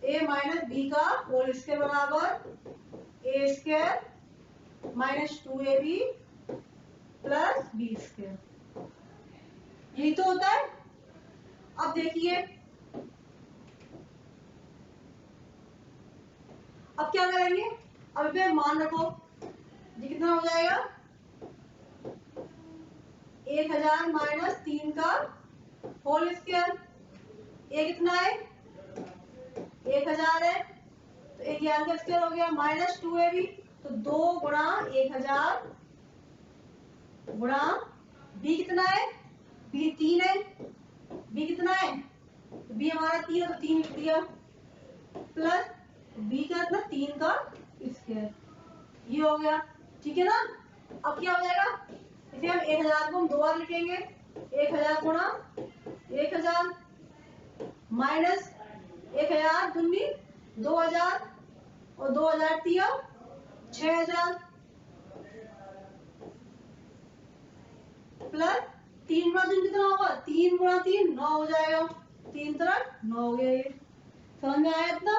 ए माइनस बी का होल स्क्वायर बराबर ए square minus 2ab plus B square, यही तो होता है। अब देखिए अब क्या करेंगे, अब पे मान रखो, ये कितना हो जाएगा, 1000 माइनस 3 का होल स्क्वायर, ये कितना है 1000 है, तो 11 का स्क्वायर हो गया माइनस 2ab, तो 2 गुणा 1000 गुणा बी कितना है, बी 3 है, बी कितना है, तो बी हमारा 3 है, तो 3 लिख दिया, प्लस बी का इतना 3 का स्क्वायर, ये हो गया, ठीक है ना। अब क्या हो जाएगा, इसे हम 1000 को हम 2 बार लिखेंगे, 1000 गुणा 1000 माइनस 1000 दूनी 2000 और 2000 दिया 6000 प्लस 3 गुणा 3 कितना होगा, 3 गुणा 3 9 हो जाएगा, 3 तरह 9 हो गया, ये समझ में आया इतना।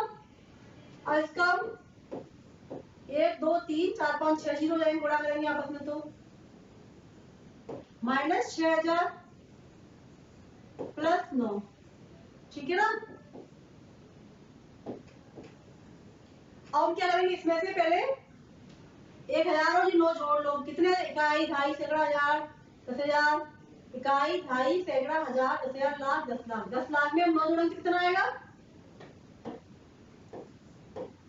और इसका हम 1 2 3 4 5 6 जीरो जाएंगे, गुणा करेंगे आपस में, तो माइनस 6000 प्लस 9, ठीक है ना। अब क्या करेंगे, इसमें से पहले 1000 और 9 जोड़ लो, कितने, इकाई ढाई सैकड़ा हजार 10,000, इकाई ढाई सैकड़ा हजार 10,000 लाख 10 लाख, 10 लाख में हम 9 जोड़ेंगे कितना आएगा,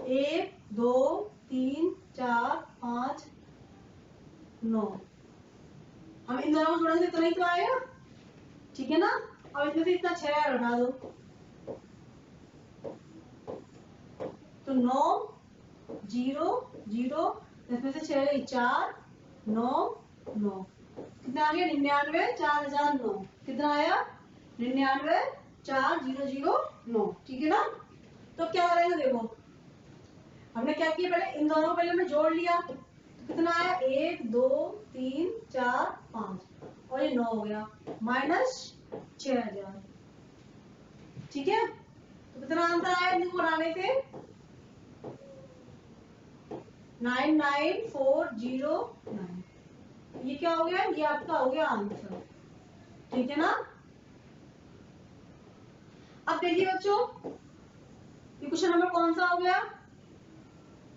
1 2 3 4 5 9, हम इन दोनों को जोड़ेंगे इतना ही तो आएगा, ठीक है ना। अब इसमें से इतना 6 हटा दो, तो 9 0 0, इसमें से 6 4 9 9, कितना आ गया 99 4009, कितना आया 99 4009, ठीक है ना। तो क्या करेंगे देखो, हमने क्या किया पहले इन दोनों को पहले हमने जोड़ लिया, तो कितना आया 1 2 3 4 5 और ये 9 हो गया माइनस 6000, ठीक है। तो कितना आंसर आया इनको बनाने से 99409, ये क्या हो गया, ये आपका हो गया आंसर, ठीक है ना। अब देखिए बच्चों, ये क्वेश्चन नंबर कौन सा हो गया,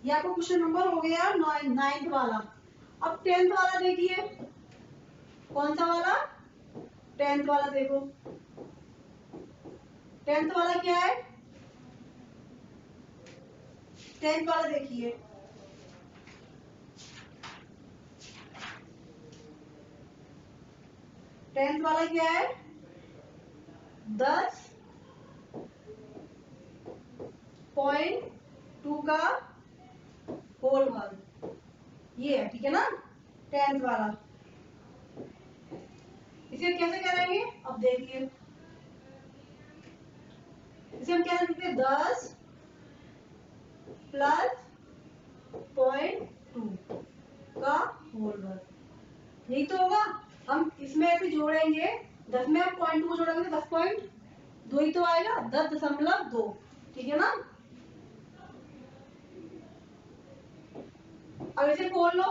ये आपका क्वेश्चन नंबर हो गया 9th वाला। अब 10th वाला देखिए, कौन सा वाला, 10th वाला देखो। 10th वाला क्या है, 10th वाला देखिए, टेंथ वाला क्या है 10.2 का होल वर्ग, ये है, ठीक है ना 10th वाला। इसे कैसे करेंगे, अब देखिए इसे हम क्या लिखते हैं 10 प्लस 0.2 का होल वर्ग, यही तो होगा। हम इसमें ऐसे जोड़ेंगे, 10 में हम 0.2 को जोड़ेंगे तो 10.2 ही तो आएगा, 10.2, ठीक है ना। अब इसे खोल लो,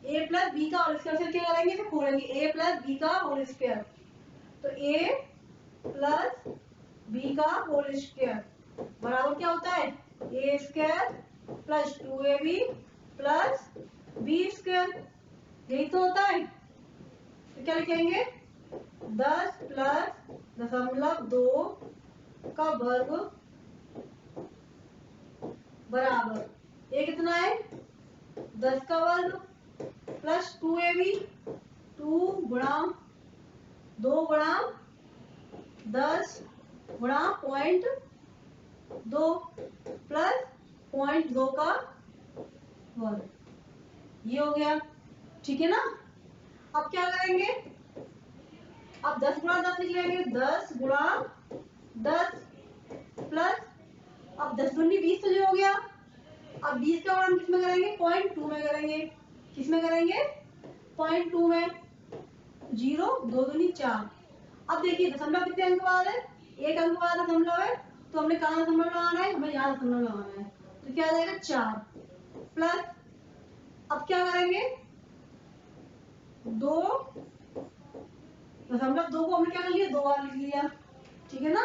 a प्लस बी का होल स्क्वायर से क्या करेंगे, इसे खोलेंगे a प्लस बी का होल स्क्वायर, तो a प्लस बी का होल स्क्वायर बराबर क्या होता है a square plus 2ab plus B square, यही तो होता है। तो क्या लिखेंगे 10 प्लस 0.2 का वर्ग बराबर ये कितना है 10 का वर्ग प्लस 2ab, 2 गुणा 2 गुणा 10 गुणा 0.2 प्लस 0.2 का वर्ग, ये हो गया, ठीक है ना। अब क्या करेंगे, अब 10 गुणा 10 लिख लेंगे, 10 गुणा 10 प्लस, अब 10 दूनी 20 तो ये हो गया, अब 20 का गुणा किसमें करेंगे 0.2 में करेंगे, किसमें करेंगे 0.2 में, 0 2 दूनी 4। अब देखिए दशमलव कितने अंक बाद है, एक अंक बाद दशमलव है, तो हमने कहाँ दशमलव लगाना है, हमें यहाँ दशमलव लगाना है, तो क्या आ जाएगा 4 प्लस, अब क्या करेंगे 2 दशमलव 2 को हमने क्या कर लिया 2 बार लिख लिया, ठीक है ना।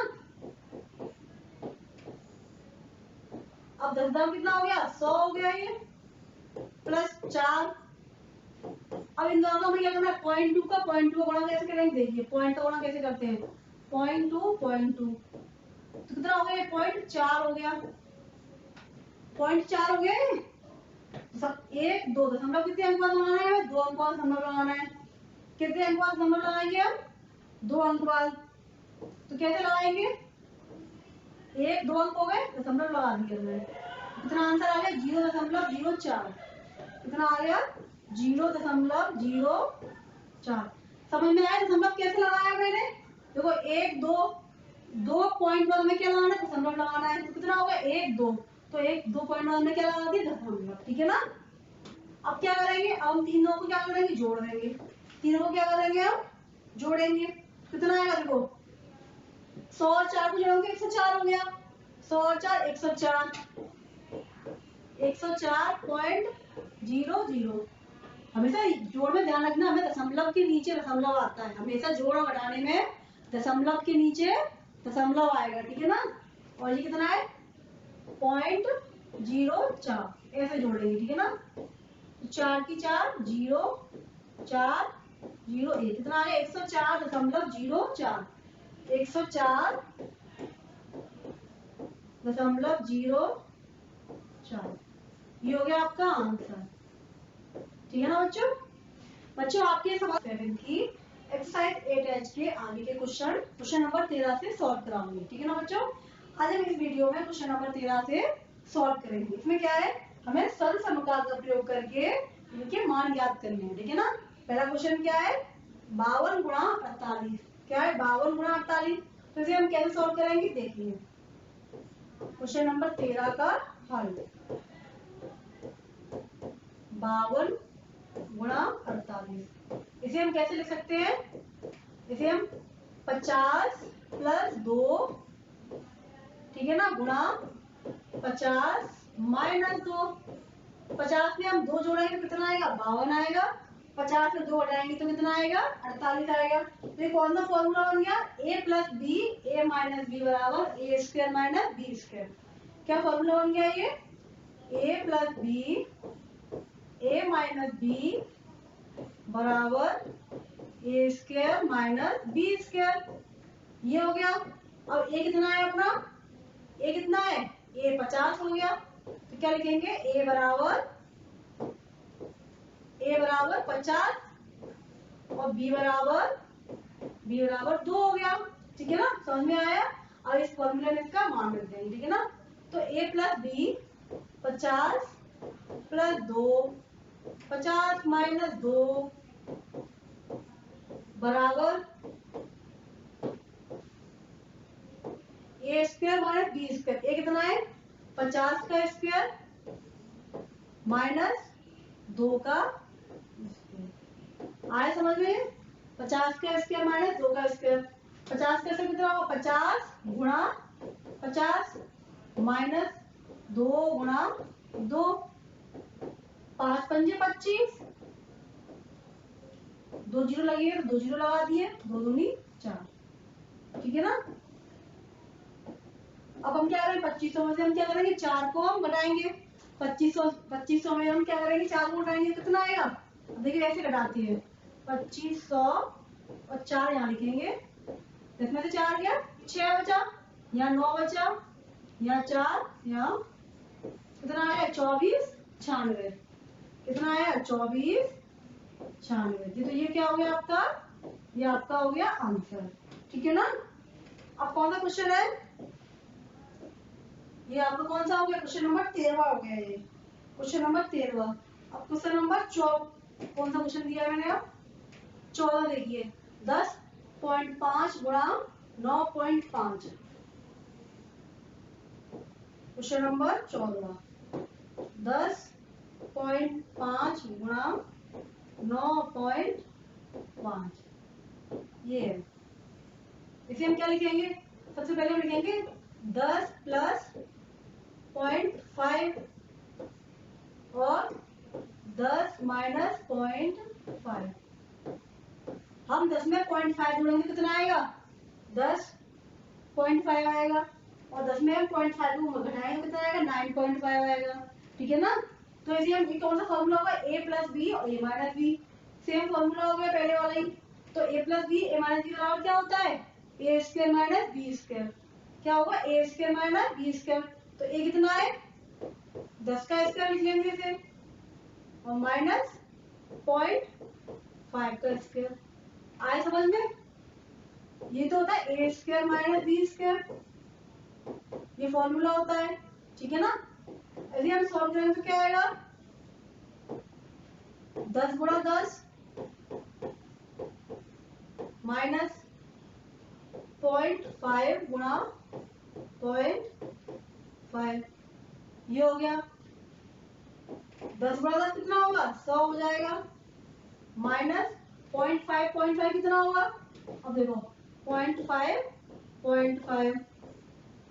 अब 10 दाम कितना हो गया 100 हो गया ये, प्लस 4। अब इन दोनों में क्या करना है 0.2 का 0.2 का गुणा कैसे करेंगे, देखिए पॉइंट का गुणा कैसे करते हैं 0.2 तो कितना हो गया 0.4 हो गया, 0.4 हो गया ये। एक दो दशमलव कितने अंक बाद लगाना है, 2 अंक बाद दशमलव लगाना है, कितने अंक बाद दशमलव लगाएंगे हम 2 अंक बाद, तो कैसे लगाएंगे, एक 2 अंक हो गए दशमलव लगा दिया हमने, कितना आंसर आ गया 0.04, कितना आ गया 0.04। समझ में आया दशमलव कैसे लगाया मैंने, देखो 1 2 2 पॉइंट बाद में क्या लगाना है दशमलव लगाना है, तो कितना होगा 1 2, तो 1 2 पॉइंट बाद में क्या लगा दिया दशमलव, ठीक है ना। अब क्या करेंगे, अब हम तीनों को क्या करेंगे जोड़ देंगे, तीनों को क्या करेंगे हम जोड़ेंगे, कितना आएगा देखो 100 और 4 को जोड़ोगे 104 हो गया, 100 और 4 104, 104.00। हमेशा जोड़ में ध्यान रखना, हमें दशमलव के नीचे दशमलव आता है, हमेशा जोड़ और घटाने में दशमलव के नीचे दशमलव आएगा, ठीक है ना। और ये कितना है 0.04, ऐसे जोड़ेंगे, ठीक है ना। 4 की 4 0 4 0 1, कितना आ गया 104.04, 104.04, ये हो गया आपका आंसर, ठीक है ना बच्चों। बच्चों आपके सवाल 7 की एक्सरसाइज 8H के आगे के क्वेश्चन नंबर 13 से सॉल्व कराऊंगी, ठीक है ना बच्चों। आज हम इस वीडियो में क्वेश्चन नंबर 13 से सॉल्व करेंगे। इसमें क्या है, हमें सरल समीकरण का प्रयोग करके इनके मान ज्ञात करने हैं, ठीक है ना। पहला क्वेश्चन क्या है 52 गुणा 48, क्या है 52 गुणा 48, तो इसे हम कैसे सॉल्व करेंगे देखिए। क्वेश्चन नंबर 13 का हल 52 गुणा 48। इसे हम कैसे लिख सकते हैं? इसे हम 50 प्लस 2, ठीक है ना, गुणा 50 माइनस 2। 50 में हम 2 जोड़ेंगे तो कितना आएगा? 52 आएगा। 50 में 2 हटाएंगे तो कितना आएगा? 48 आएगा। तो ये कौन सा फॉर्मूला बन गया? a plus B A minus B बराबर ए स्क्वायर माइनस बी स्क्वायर। क्या फॉर्मूला बन गया ये? a plus B A minus B बराबर ए स्क्वायर माइनस बी स्क्वायर। ये हो गया। अब a कितना है अपना? a कितना है? a 50 हो गया। तो क्या लिखेंगे? a बराबर 50 और b बराबर 2 हो गया। ठीक है ना, समझ में आया? अब इस फॉर्मूले में इसका मान रख देंगे, ठीक है ना। तो a plus B 50 plus 2 50 minus 2 बराबर ए square minus B square. A कितना है? 50 का स्क्वायर माइनस 2 का स्क्वायर। आए समझ में? 50 का स्क्वायर माइनस 2 का स्क्वायर। 50 का स्क्वायर कितना होगा? 50 गुणा 50 माइनस 2 गुणा 2। 5 पंजे 25, 2 जीरो लगेगा तो 2 जीरो लगा दिए, 2 दूनी 4। ठीक है ना। अब हम क्या करेंगे? 2500 में से हम क्या करेंगे? 4 को हम घटाएंगे। 2500 में हम क्या करेंगे? 4 को घटाएंगे, कितना आएगा? देखिए ऐसे घटाते हैं। 2500 और 4 यहाँ लिखेंगे। इसमें से 4 गया, 6 बचा, यहाँ 9 बचा, यहाँ 4, यहाँ कितना आया? 24 96। कितना आया? 24 96। तो ये क्या हो गया आपका? ये आपका हो गया आंसर। ठीक है ना। अब कौन सा क्वेश्चन है? ये आपका कौन सा हो गया? क्वेश्चन नंबर 13 हो गया ये। Question number 13। अब क्वेश्चन नंबर 14 कौन सा क्वेश्चन दिया है मैंने? अब 14 देखिए। 10.5 गुणा 9.5। क्वेश्चन नंबर 14 10.5 गुणा 9.5 ये है। इसे हम क्या लिखेंगे? सबसे पहले हम लिखेंगे 10 प्लस 0.5 और 10 माइनस 0.5। हम 10 में 0.5 जोड़ेंगे कितना आएगा? 10.5 आएगा। और 10 में हम 0.5 को घटाएंगे कितना आएगा? 9.5 आएगा। ठीक है ना। तो इसे हम कौन सा फॉर्मूला होगा? a प्लस बी और a minus B. Same formula हो गया पहले वाला ही। तो a plus B A minus B बराबर क्या होता है? A square minus B square. क्या होगा? A square minus B square. तो a कितना है? 10 का स्क्वायर लिख लेंगे इसे और माइनस 0.5 का स्क्वायर। आए समझ में? ये तो होता है A square minus B square. ये फॉर्मूला होता है। ठीक है ना। यदि हम सॉल्व करेंगे तो क्या आएगा? 10 गुणा 10 माइनस 0.5 गुणा 0.5। ये हो गया। 10 गुणा 10 कितना होगा? 100 हो जाएगा। माइनस 0.5 कितना होगा? अब देखो 0.5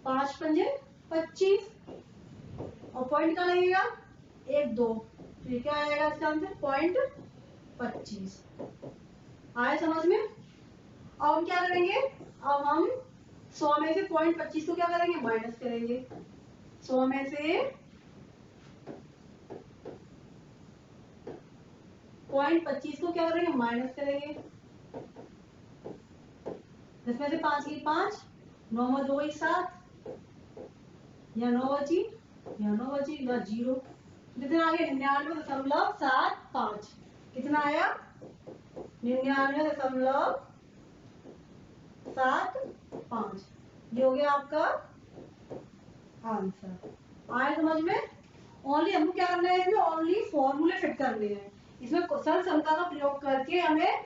5 पंजे 25 और पॉइंट का लगेगा 1 2। तो ये क्या आएगा इसका आंसर? 0.25। आए समझ में? अब हम क्या करेंगे? अब हम 100 में से 0.25 को क्या करेंगे? माइनस करेंगे। 100 में से 0.25 को क्या करेंगे? माइनस करेंगे। 10 में से 5 की 5, 9 में 2 ही 7, यहाँ 9 बची, यहाँ 9 बची, यहाँ 0। कितना आ गया? 99.75। कितना आया? 99.75। ये हो गया आपका आंसर। आए समझ में? ओनली हमको क्या करना है? इसमें ओनली फॉर्मूले फिट करने हैं। इसमें सरल क्षमता का प्रयोग करके हमें,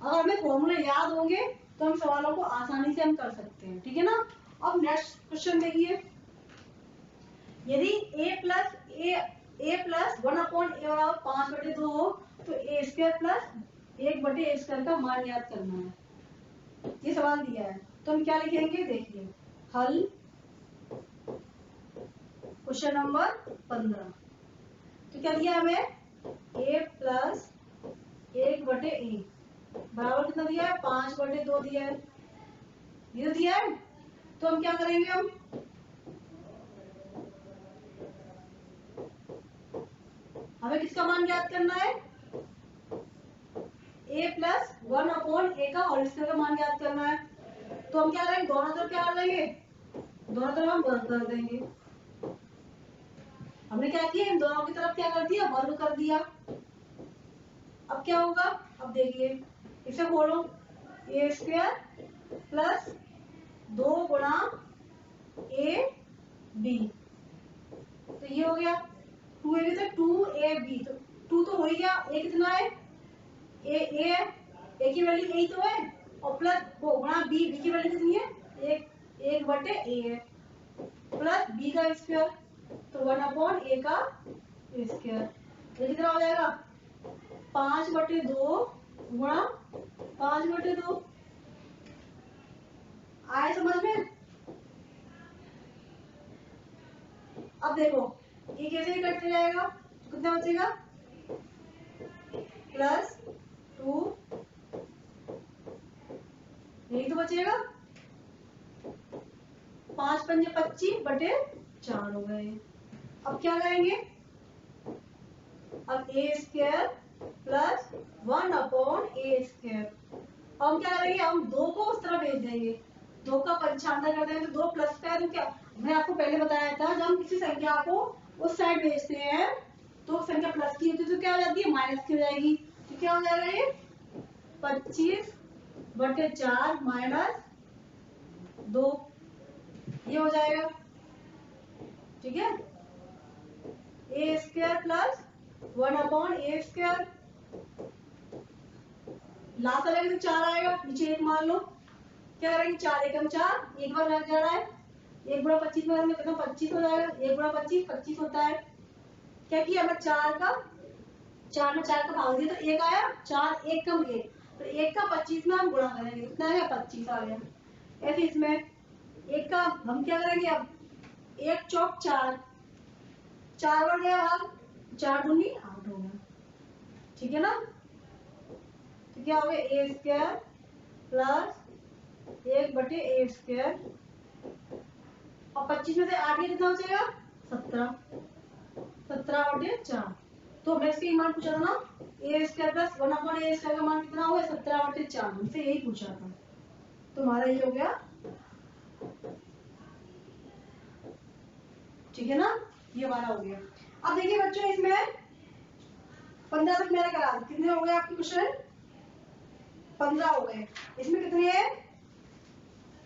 अगर हमें फॉर्मूले याद होंगे तो हम सवालों को आसानी से हम कर सकते हैं, ठीक है ना। अब नेक्स्ट क्वेश्चन देखिए, यदि a प्लस 1/a बराबर 5/2 हो तो a square plus 1/a square का मान याद करना है। ये सवाल दिया है तो हम क्या लिखेंगे, देखिए हल क्वेश्चन नंबर 15। तो क्या दिया हमें, a प्लस 1/a बराबर कितना दिया है, 5/2 दिया है, ये तो दिया है। तो हम क्या करेंगे, हम हमें किसका मान याद करना है, a प्लस 1/a का होल स्क्वायर का मान याद करना है। तो हम क्या करेंगे, दोनों तरफ क्या कर लेंगे, दोनों तरफ हम वर्ग कर देंगे। हमने क्या किया, इन दोनों की तरफ क्या कर दिया, वर्ग कर दिया। अब क्या होगा, अब देखिए इसे बोलो, a स्क्वायर प्लस 2 गुणा a b, तो ये हो गया 2ab, तो 2ab, तो 2 तो हो ही गया, a कितना है, a की वैल्यू यही तो है, और प्लस 2 गुणा b की वैल्यू कितनी है, 1/a है, प्लस b का स्क्वायर, तो 1/a का स्क्वायर, ये कितना हो जाएगा, 5/2 गुणा 5/2। आए समझ में। अब देखो ये कैसे ही कटते जाएगा, कितना बचेगा, प्लस 2, यही तो बचेगा, 5×5 = 4 हो गए। अब क्या करेंगे, अब a square plus 1/a square, हम क्या करेंगे, हम 2 को उस तरफ भेज देंगे, 2 का पंचांतर कर देंगे, तो 2 प्लस का है, तो क्या मैंने आपको पहले बताया था, जब हम किसी संख्या को उस साइड भेजते हैं तो संख्या प्लस की होती है तो क्या हो जाती है, माइनस की हो जाएगी। तो क्या हो जाएगा, ये 25/4 माइनस 2, ये हो जाएगा, ठीक है। a square plus 1/a square, last वाले में 4 आएगा, नीचे 1 मान लो, क्या करेंगे, 4 एकम 4, एक बार लग जा रहा है, 1/25 में कितना 25 हो जाएगा, 1/25 25 होता है। क्या किया, हमें 4 में 4 का भाग दिया तो 1 आया, 4 1 कम 1, तो 1 का 25 में हम गुणा करेंगे, कितना आएगा, 25 आ गया। ऐसे इसमें 1 का हम क्या करेंगे, अब 1 चौक 4, 4 बार गया भाग, 4 दूनी 8 हो गया, ठीक है ना। तो क्या हो गया, a square plus 1/a square, और 25 में से 8 गया, कितना बचेगा, 17, 17/4। तो हमें इसका मान पूछा था ना, a square plus 1/a square का मान कितना हुआ, 17/4, हमसे यही पूछा था, तो हमारा ये हो गया, ठीक है ना, ये हमारा हो गया। अब देखिए बच्चों, इसमें 15 तक मैंने करा, कितने हो गए आपके क्वेश्चन, 15 हो गए। इसमें कितने हैं,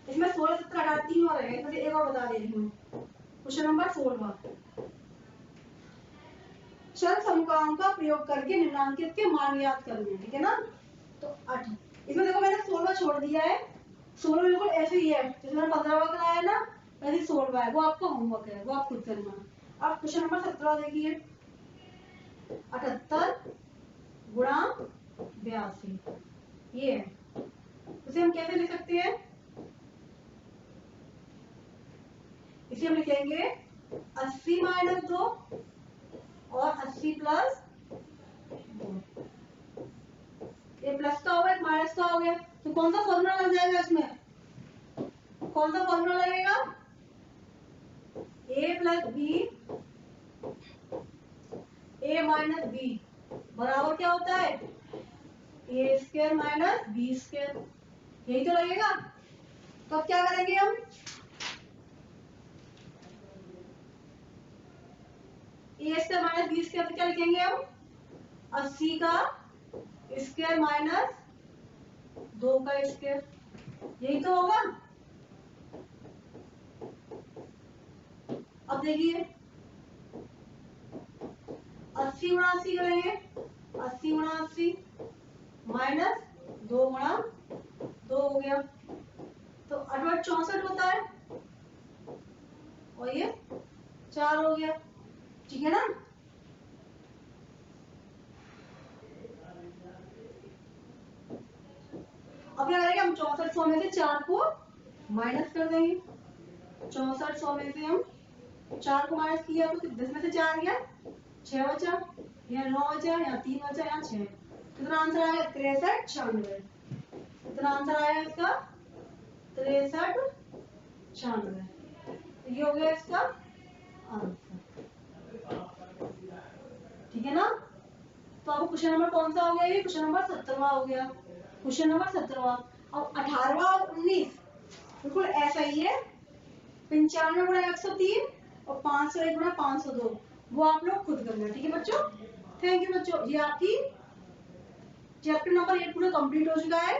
इसमें 16 17 18 3 और है, तो एक और बता दे रही हूँ, क्वेश्चन नंबर 16, चर समीकरणों का प्रयोग करके निम्नांकित के मान याद करने, ठीक है ना। तो 8, इसमें देखो मैंने 16 छोड़ दिया है, 16 बिल्कुल ऐसे ही है जैसे मैंने 15 कराया है ना, वैसे 16 है, वो आपका होमवर्क है, वो आप खुद करना। अब क्वेश्चन नंबर 17 देखिए, 78 गुणा 82, ये है, इसे हम कैसे लिख सकते हैं, इसे हम लिखेंगे 80 माइनस 2 और 80 प्लस 2, ये प्लस का हो गया, माइनस का हो गया, तो कौन सा फॉर्मूला लग जाएगा, इसमें कौन सा फॉर्मूला लगेगा, a plus b, a minus B बराबर क्या होता है, a square minus B square, यही तो लगेगा। तो अब क्या करेंगे हम, a square minus B square क्या लिखेंगे हम, 80 का स्क्वायर माइनस 2 का स्क्वायर, यही तो होगा। अब देखिए 80 गुणा 80 करेंगे, 80 गुणा 80 माइनस 2 गुणा 2 2 हो गया, तो 8 64 होता है और ये 4 हो गया, ठीक है ना। अब क्या करेंगे हम 6400 में से 4 को माइनस कर देंगे। 6400 में से हम 4 को माइनस किया तो 10 में से 4 गया 6 बचा, यहाँ 9 बचा, यहाँ 3 बचा, यहाँ 6। कितना आंसर आया 63 96। कितना आंसर आया इसका 63 96। ये हो गया इसका आंसर, ठीक है ना। तो अब क्वेश्चन नंबर कौन सा हो गया, ये क्वेश्चन नंबर 17वां हो गया। क्वेश्चन नंबर 17वां। अब 18वां और 19 बिल्कुल ऐसा ही है। 95 गुणा 103 और 501 गुणा 502 वो आप लोग खुद करना, ठीक है बच्चों। थैंक यू बच्चों, ये आपकी चैप्टर नंबर 8 पूरा कंप्लीट हो चुका है।